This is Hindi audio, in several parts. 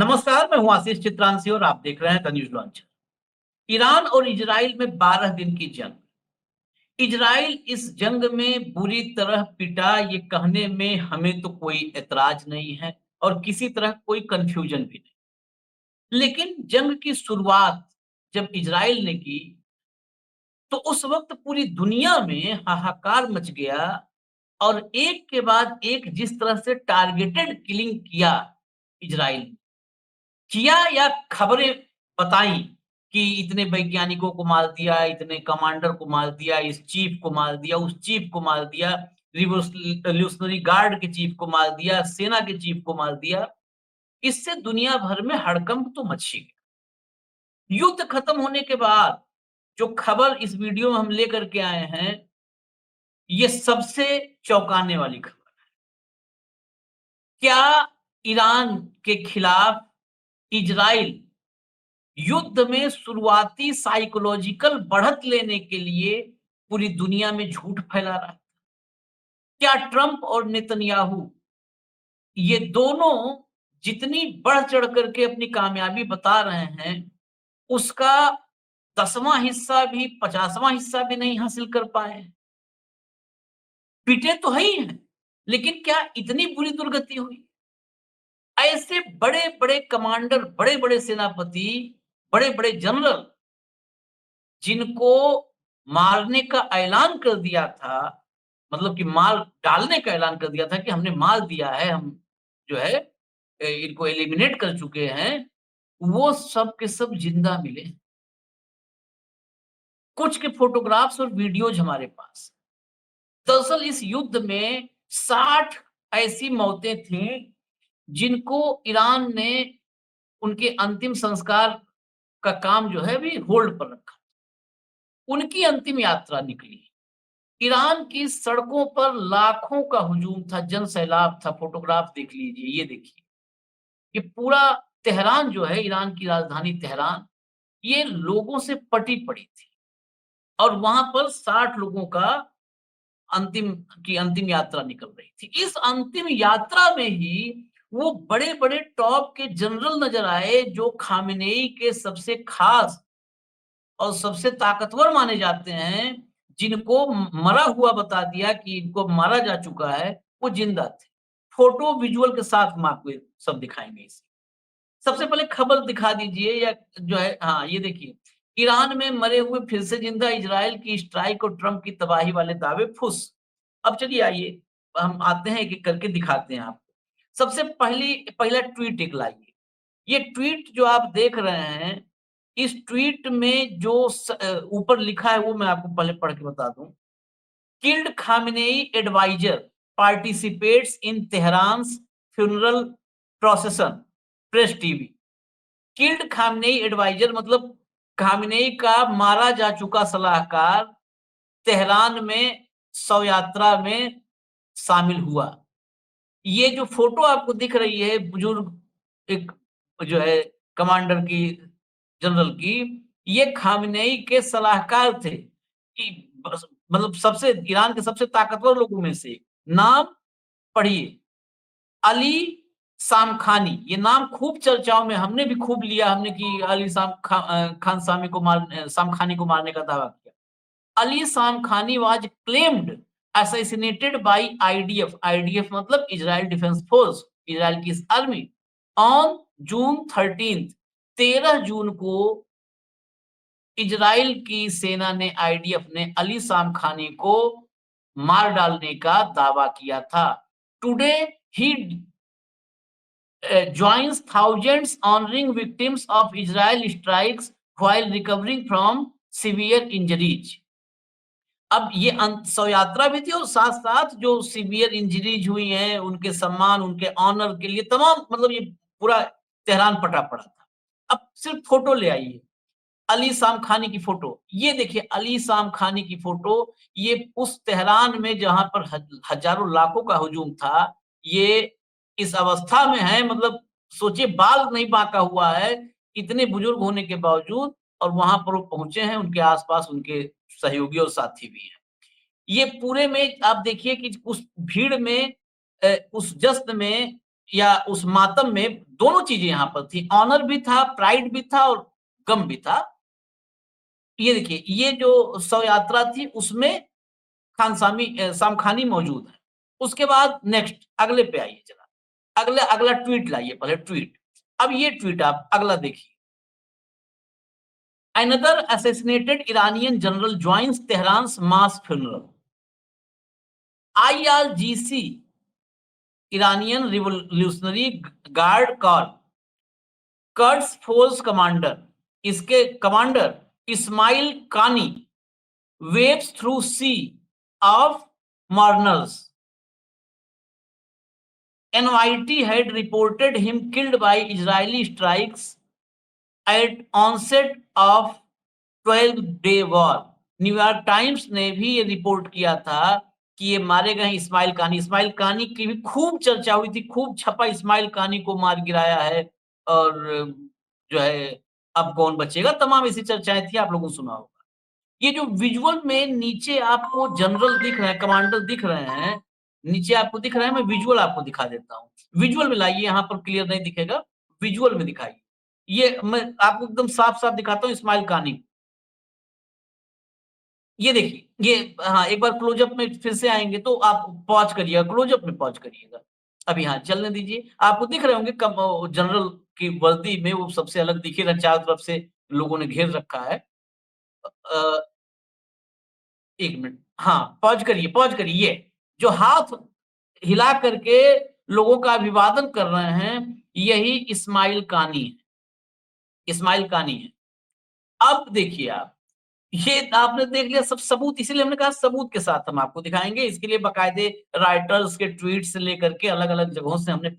नमस्कार, मैं हूं आशीष चित्रांशी और आप देख रहे हैं द न्यूज लॉन्चर। ईरान और इजराइल में 12 दिन की जंग। इजराइल इस जंग में बुरी तरह पिटा, ये कहने में हमें तो कोई ऐतराज नहीं है और किसी तरह कोई कंफ्यूजन भी नहीं। लेकिन जंग की शुरुआत जब इजराइल ने की, तो उस वक्त पूरी दुनिया में हाहाकार मच गया और एक के बाद एक जिस तरह से टारगेटेड किलिंग किया इजराइल ने, किया या खबरें बताई कि इतने वैज्ञानिकों को मार दिया, इतने कमांडर को मार दिया, इस चीफ को मार दिया, उस चीफ को मार दिया, रिवोल्यूशनरी गार्ड के चीफ को मार दिया, सेना के चीफ को मार दिया। इससे दुनिया भर में हड़कंप तो मच ही गया। युद्ध खत्म होने के बाद जो खबर इस वीडियो में हम लेकर के आए हैं, ये सबसे चौंकाने वाली खबर। क्या ईरान के खिलाफ इजराइल युद्ध में शुरुआती साइकोलॉजिकल बढ़त लेने के लिए पूरी दुनिया में झूठ फैला रहा है? क्या ट्रंप और नेतन्याहू ये दोनों जितनी बढ़ चढ़ करके अपनी कामयाबी बता रहे हैं, उसका 10वां हिस्सा भी 50वां हिस्सा भी नहीं हासिल कर पाए? पिटे तो है ही हैं, लेकिन क्या इतनी बुरी दुर्गति हुई? ऐसे बड़े-बड़े कमांडर, बड़े-बड़े सेनापति, बड़े-बड़े जनरल जिनको मारने का ऐलान कर दिया था, मतलब कि मार डालने का ऐलान कर दिया था कि हमने मार दिया है, हम जो है इनको एलिमिनेट कर चुके हैं, वो सब के सब जिंदा मिले। कुछ के फोटोग्राफ्स और वीडियोज हमारे पास। दरअसल इस युद्ध में 60 ऐसी मौतें थीं, जिनको ईरान ने उनके अंतिम संस्कार का काम जो है अभी होल्ड पर रखा। उनकी अंतिम यात्रा निकली। ईरान की सड़कों पर लाखों का हुजूम था, जन सैलाब था। फोटोग्राफ देख लीजिए, ये देखिए। ये पूरा तेहरान जो है, ईरान की राजधानी तेहरान, ये लोगों से पटी पड़ी थी और वहां पर 60 लोगों का अंतिम यात्रा निकल रही थी। इस अंतिम यात्रा में ही वो बड़े-बड़े टॉप के जनरल नजर आए, जो खामेनेई के सबसे खास और सबसे ताकतवर माने जाते हैं, जिनको मरा हुआ बता दिया कि इनको मारा जा चुका है, वो जिंदा थे। फोटो विजुअल के साथ हम आपको ये सब दिखाएँगे इसे। सबसे पहले खबर दिखा दीजिए, या जो है, हाँ, ये देखिए। ईरान में मरे हुए फिर से जिंदा, इजराइल की स्ट्राइक और ट्रंप की तबाही वाले दावे फुस। अब चलिए आइए, हम आते हैं एक-एक करके दिखाते हैं आपको। सबसे पहला ट्वीट एक लाइए। ये ट्वीट जो आप देख रहे हैं, इस ट्वीट में जो ऊपर लिखा है वो मैं आपको पहले पढ़ के बता दूं। Killed Khamenei advisor participates in Tehran's funeral procession, press TV. Killed Khamenei advisor मतलब खामेनेई का मारा जा चुका सलाहकार तेहरान में शव यात्रा में शामिल हुआ। ये जो फोटो आपको दिख रही है बुजुर्ग एक जो है कमांडर की, जनरल की, ये खामेनेई के सलाहकार थे कि बस, मतलब सबसे ईरान के सबसे ताकतवर लोगों में से। नाम पढ़िए, अली सामखानी। ये नाम खूब चर्चाओं में, हमने भी खूब लिया, हमने कि अली खान सामखानी को मारने का दावा किया। Ali Samkhani was claimed assassinated by IDF. IDF मतलब इजराइल डिफेंस फोर्स, इजराइल की आर्मी, ऑन जून 13। 13 जून को इजराइल की सेना ने, आईडीएफ ने अली सामखानी को मार डालने का दावा किया था। Today he joins thousands honoring victims of Israel strikes while recovering from severe injuries. अब ये शव यात्रा भी थी और साथ-साथ जो सीवियर इंजरीज हुई हैं, उनके सम्मान, उनके ऑनर के लिए तमाम, मतलब ये पूरा तेहरान पटा पड़ा था। अब सिर्फ फोटो ले आइए, अली सामखानी की फोटो। ये देखिए अली सामखानी की फोटो, ये उस तेहरान में जहाँ पर हजारों लाखों का हुजूम था, ये इस अवस्था में है, मतलब सोचिए बाल नहीं बांका हुआ है, इतने बुजुर्ग होने के बावजूद, और वहां पर वो पहुंचे हैं, उनके आसपास उनके सहयोगी और साथी भी हैं। ये पूरे में आप देखिए कि उस भीड़ में, उस जश्न में या उस मातम में दोनों चीज़ें यहाँ पर थी, ऑनर भी था, प्राइड भी था और गम भी था। ये देखिए, ये जो शव यात्रा थी उसमें सामखानी मौजूद है। उसके बाद नेक्स्ट अगले पे आइए ज़रा, अगला ट्वीट लाइए पहले ट्वीट। अब ये ट्वीट आप अगला देखिए। Another assassinated Iranian general joins Tehran's mass funeral. IRGC, Iranian Revolutionary Guard Corps, Quds Force Commander, इसके कमांडर इस्माइल कानी waves through sea of mourners. NYT had reported him killed by Israeli strikes at onset of 12 day war. New York times ने भी ये रिपोर्ट किया था कि ये मारे गए इस्माइल कानी की भी खूब चर्चा हुई थी, खूब छपा इस्माइल कानी को मार गिराया है और जो है अब कौन बचेगा, तमाम ऐसी चर्चाएँ थी, आप लोगों ने सुना होगा। ये जो विजुअल में नीचे आपको जनरल दिख रहे हैं, कमांडर दिख रहे हैं, नीचे आपको दिख रहे हैं, मैं विजुअल आपको दिखा देता हूँ। विजुअल में लाइए, यहाँ पर क्लियर नहीं दिखेगा, विजुअल में दिखाइए। ये मैं आपको एकदम साफ-साफ दिखाता हूँ इस्माइल कानी। ये देखिए, ये हाँ, एक बार क्लोज़अप में फिर से आएँगे तो आप पॉज़ करिएगा, क्लोज़अप में पॉज़ करिएगा। अभी हाँ, चलने दीजिए। आपको दिख रहे होंगे जनरल की वर्दी में वो सबसे अलग दिख ही रहा है, चारों तरफ से लोगों ने घेर रखा है। 1 मिनट हाँ, पॉज़ करिए। ये जो हाथ हिला करके लोगों का अभिवादन कर रहे हैं, यही इस्माइल कानी है। अब देखिए आप ये आपने देख लिया सब सबूत इसीलिए हमने कहा सबूत के साथ हम आपको दिखाएँगे। इसके लिए बाकायदे राइटर्स के ट्वीट से लेकर के अलग-अलग जगहों से हमने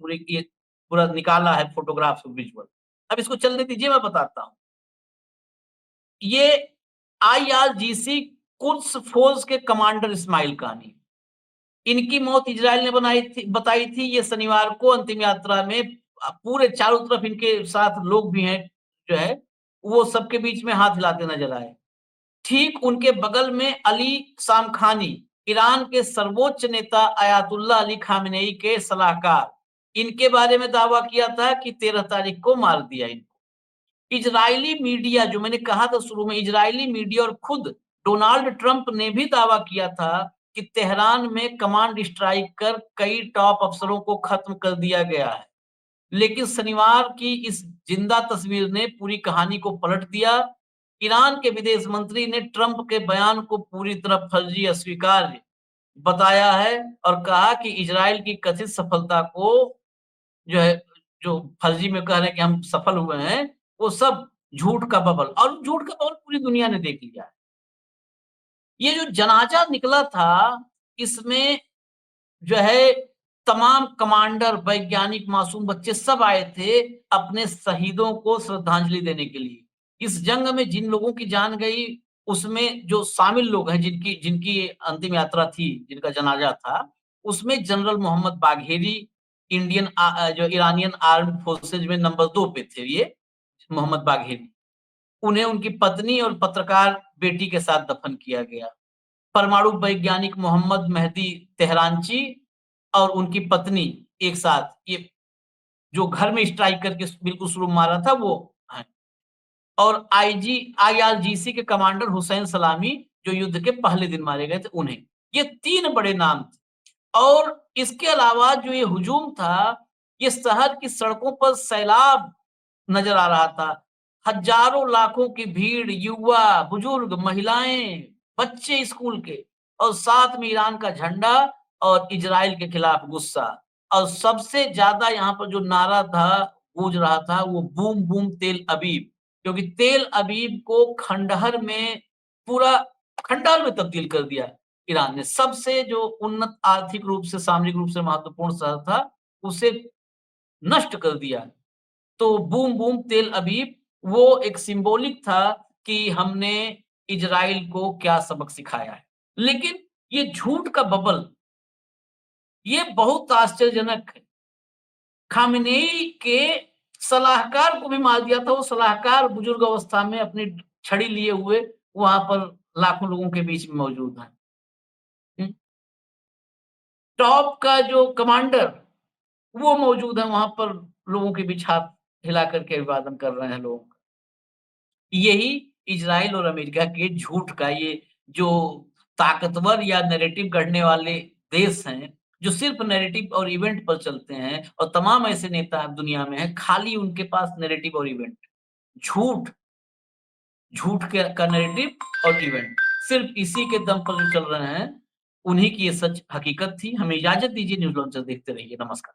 पूरा निकाला है फ़ोटोग्राफ्स विज़ुअल। अब इसको चलने दीजिए मैं बताता हूँ। ये आईआरजीसी कुद्स फ़ोर्स के कमांडर इस्माइल कानी। इनकी मौत इज़राइल ने बताई थी ये शनिवार को अंतिम यात्रा में पूरे चारों तरफ इनके साथ लोग भी हैं जो है, वो सबके बीच में हाथ हिलाते नज़र आए। ठीक उनके बगल में अली सामखानी, ईरान के सर्वोच्च नेता अयातुल्ला अली खामेनेई के सलाहकार। इनके बारे में दावा किया था कि 13 तारीख को मार दिया इनको। इजरायली मीडिया जो मैंने कहा था शुरू में इजरायली मीडिया और खुद डोनाल्ड ट्रंप ने भी दावा किया था कि तेहरान में कमांड स्ट्राइक कर कई टॉप अफसरों को खत्म कर दिया गया है। लेकिन शनिवार की इस जिंदा तस्वीर ने पूरी कहानी को पलट दिया। ईरान के विदेश मंत्री ने ट्रंप के बयान को पूरी तरह फर्जी अस्वीकार्य बताया है और कहा कि इजराइल की कथित सफलता को जो है जो फर्जी में कह रहे हैं कि हम सफल हुए हैं, वो सब झूठ का बबल और झूठ का बबल पूरी दुनिया ने देख लिया है। ये जो जनाजा निकला था, इसमें जो है तमाम कमांडर, वैज्ञानिक, मासूम बच्चे सब आए थे अपने शहीदों को श्रद्धांजलि देने के लिए। इस जंग में जिन लोगों की जान गई, उसमें जो शामिल लोग हैं जिनकी जिनकी अंतिम यात्रा थी, जिनका जनाजा था, उसमें जनरल मोहम्मद बाघेरी जो ईरानियन आर्म्ड फोर्सेज में नंबर 2 पे थे ये, मोहम्मद बाघेरी। उन्हें उनकी पत्नी और पत्रकार बेटी के साथ दफन किया गया। परमाणु वैज्ञानिक मोहम्मद मेहदी तेहरानची और उनकी पत्नी एक साथ ये जो घर में स्ट्राइक करके बिल्कुल शुरू में मारा था वो हैं। और आईआरजीसी के कमांडर हुसैन सलामी जो युद्ध के पहले दिन मारे गए थे उन्हें। ये 3 बड़े नाम थे और इसके अलावा जो ये हुजूम था, ये शहर की सड़कों पर सैलाब नज़र आ रहा था। हज़ारों लाखों की भीड़, युवा, बुजुर्ग, महिलाएँ, बच्चे स्कूल के और साथ में ईरान का झंडा और इज़राइल के खिलाफ गुस्सा। और सबसे ज़्यादा यहाँ पर जो नारा था, गूँज रहा था वो बूम बूम तेल अबीब। क्योंकि तेल अबीब को पूरा खंडहर में तब्दील कर दिया ईरान ने। सबसे जो उन्नत आर्थिक रूप से, सामरिक रूप से महत्वपूर्ण शहर था, उसे नष्ट कर दिया। तो बूम बूम तेल अबीब वो एक सिंबॉलिक था कि हमने इज़राइल को क्या सबक सिखाया है। लेकिन ये झूठ का बबल, ये बहुत आश्चर्यजनक है। खामेनेई के सलाहकार को भी मार दिया था, वो सलाहकार बुजुर्ग अवस्था में अपनी छड़ी लिए हुए वहाँ पर लाखों लोगों के बीच में मौजूद हैं। हुँ, टॉप का जो कमांडर वो मौजूद है वहाँ पर, लोगों के बीच हाथ हिला कर के अभिवादन कर रहे हैं लोग। यही इज़राइल और अमेरिका के झूठ का ये जो ताकतवर या नैरेटिव गढ़ने वाले देश हैं, जो सिर्फ़ नैरेटिव और इवेंट पर चलते हैं और तमाम ऐसे नेता दुनिया में हैं, खाली उनके पास नैरेटिव और इवेंट। झूठ, झूठ के का नैरेटिव और इवेंट, सिर्फ़ इसी के दम पर जो चल रहे हैं, उन्हीं की ये सच हकीकत थी। हमें इजाज़त दीजिए, न्यूज़ लॉन्चर देखते रहिए। नमस्कार।